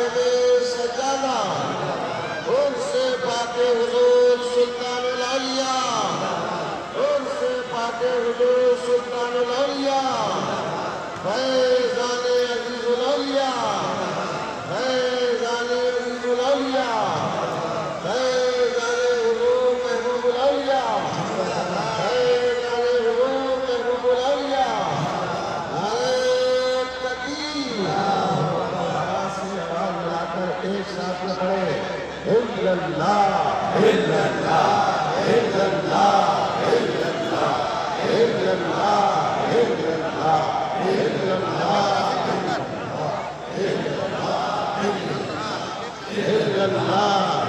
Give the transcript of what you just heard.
صاحب سجادہ ان سے پاک حضور سلطان العلیاء ان سے پاک حضور سلطان العلیاء فیضان عزیز العلیاء فیضان عزیز العلیاء فیضان حضور محبوب العلیاء فیضان حضور محبوب العلیاء ایک ساتھ میں پڑھے الا اللہ الا اللہ الا اللہ الا اللہ الا اللہ الا اللہ الا اللہ الا اللہ